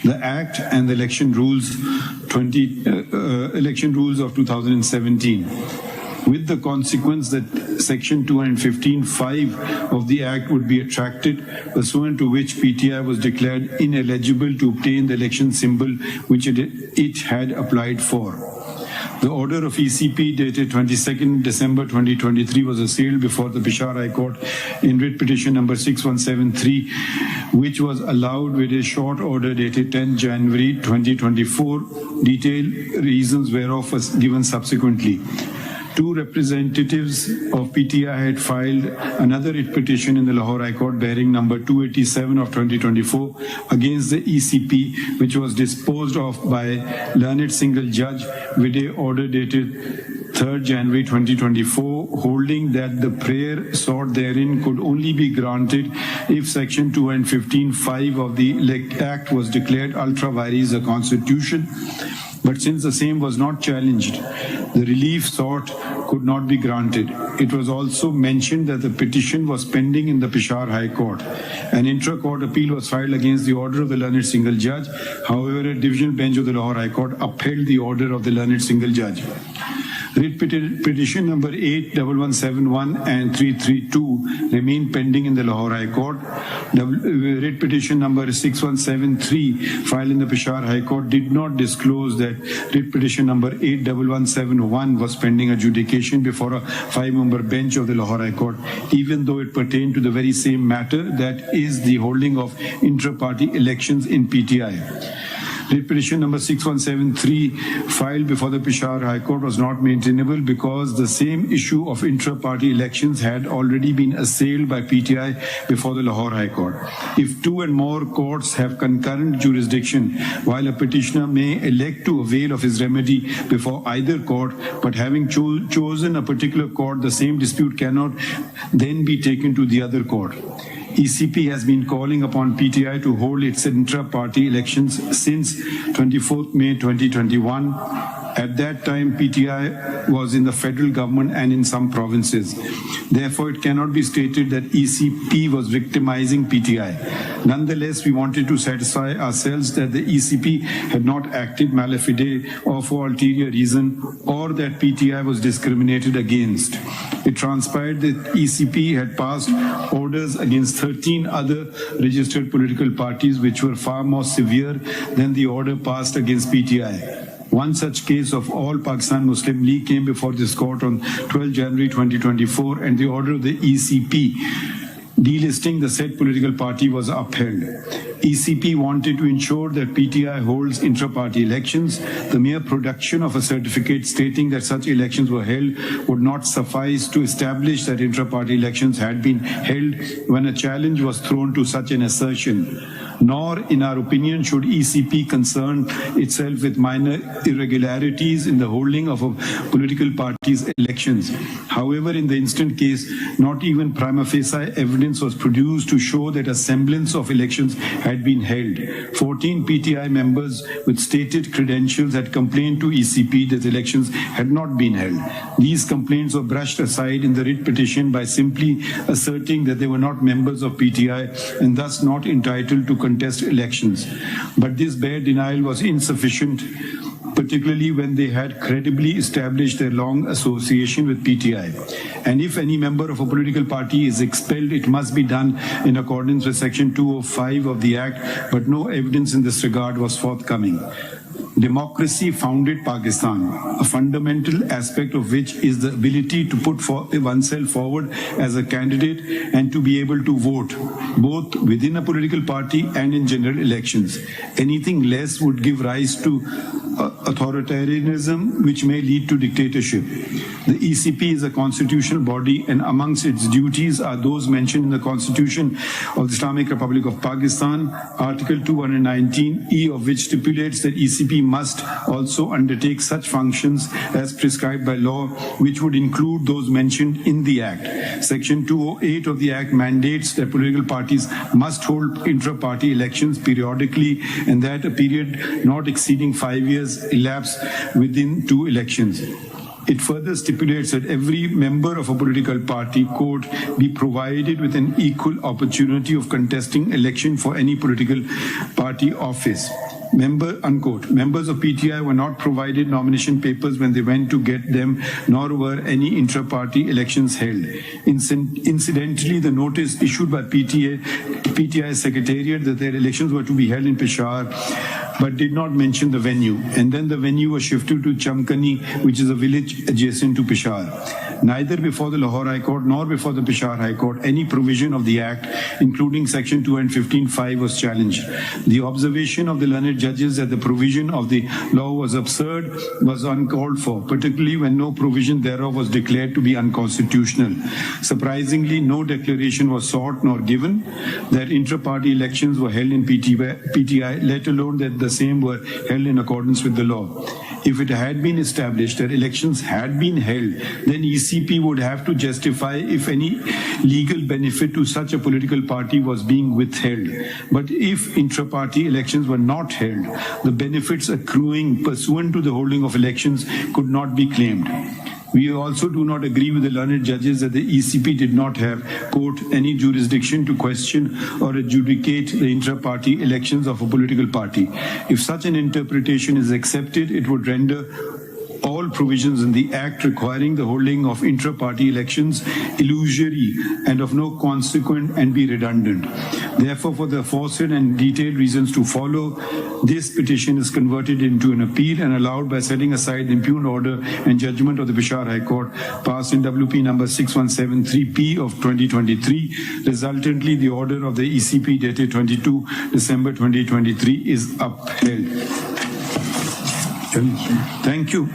the Act and the election rules of 2017, with the consequence that Section 215(5) of the Act would be attracted, pursuant to which PTI was declared ineligible to obtain the election symbol which it had applied for. The order of ECP dated 22nd December 2023 was assailed before the Peshawar High Court in writ petition number 6173, which was allowed with a short order dated 10 January 2024, detailed reasons whereof was given subsequently. Two representatives of PTI had filed another writ petition in the Lahore High Court bearing number 287 of 2024 against the ECP, which was disposed of by learned single judge with a order dated 3rd January 2024, holding that the prayer sought therein could only be granted if Section 215(5) of the Act was declared ultra vires a constitution. But since the same was not challenged, the relief sought could not be granted. It was also mentioned that the petition was pending in the Peshawar High Court. An intra-court appeal was filed against the order of the learned single judge. However, a divisional bench of the Lahore High Court upheld the order of the learned single judge. Writ petition number 81171 and 332 remain pending in the Lahore High Court. Writ petition number 6173 filed in the Peshawar High Court did not disclose that writ petition number 81171 was pending adjudication before a 5-member bench of the Lahore High Court, even though it pertained to the very same matter, that is the holding of intra-party elections in PTI. Writ petition number 6173 filed before the Peshawar High Court was not maintainable because the same issue of intra-party elections had already been assailed by PTI before the Lahore High Court. If two and more courts have concurrent jurisdiction, while a petitioner may elect to avail of his remedy before either court, but having chosen a particular court, the same dispute cannot then be taken to the other court. ECP has been calling upon PTI to hold its intra-party elections since 24th May 2021. At that time, PTI was in the federal government and in some provinces. Therefore, it cannot be stated that ECP was victimizing PTI. Nonetheless, we wanted to satisfy ourselves that the ECP had not acted mala fide or for ulterior reason, or that PTI was discriminated against. It transpired that ECP had passed orders against 13 other registered political parties, which were far more severe than the order passed against PTI. One such case of All Pakistan Muslim League came before this court on 12 January 2024, and the order of the ECP delisting the said political party was upheld. ECP wanted to ensure that PTI holds intra-party elections. The mere production of a certificate stating that such elections were held would not suffice to establish that intra-party elections had been held when a challenge was thrown to such an assertion. Nor, in our opinion, should ECP concern itself with minor irregularities in the holding of a political party's elections. However, in the instant case, not even prima facie evidence was produced to show that a semblance of elections had been held. 14 PTI members with stated credentials had complained to ECP that elections had not been held. These complaints were brushed aside in the writ petition by simply asserting that they were not members of PTI and thus not entitled to contest elections. But this bare denial was insufficient, particularly when they had credibly established their long association with PTI. And if any member of a political party is expelled, it must be done in accordance with Section 205 of the Act, but no evidence in this regard was forthcoming. Democracy founded Pakistan, a fundamental aspect of which is the ability to put oneself forward as a candidate and to be able to vote, both within a political party and in general elections. Anything less would give rise to authoritarianism, which may lead to dictatorship. The ECP is a constitutional body, and amongst its duties are those mentioned in the Constitution of the Islamic Republic of Pakistan, Article 219E of which stipulates that ECP must also undertake such functions as prescribed by law, which would include those mentioned in the Act. Section 208 of the Act mandates that political parties must hold intra-party elections periodically, and that a period not exceeding 5 years elapse within two elections. It further stipulates that every member of a political party, quote, be provided with an equal opportunity of contesting election for any political party office. Unquote. Members of PTI were not provided nomination papers when they went to get them, nor were any intra-party elections held. Incidentally, the notice issued by PTI Secretariat that their elections were to be held in Peshawar, but did not mention the venue. And then the venue was shifted to Chamkani, which is a village adjacent to Peshawar. Neither before the Lahore High Court nor before the Peshawar High Court, any provision of the Act, including Section 215(5), was challenged. The observation of the learned judges that the provision of the law was absurd was uncalled for, particularly when no provision thereof was declared to be unconstitutional. Surprisingly, no declaration was sought nor given that intra-party elections were held in PTI, let alone that the same were held in accordance with the law. If it had been established that elections had been held, then ECP would have to justify if any legal benefit to such a political party was being withheld. But if intra-party elections were not held, the benefits accruing pursuant to the holding of elections could not be claimed. We also do not agree with the learned judges that the ECP did not have, quote, any jurisdiction to question or adjudicate the intra-party elections of a political party. If such an interpretation is accepted, it would render all provisions in the Act requiring the holding of intra-party elections illusory and of no consequence and be redundant. Therefore, for the aforesaid and detailed reasons to follow, this petition is converted into an appeal and allowed by setting aside the impugned order and judgment of the Peshawar High Court passed in WP number 6173P of 2023. Resultantly, the order of the ECP dated 22 December 2023 is upheld. Thank you.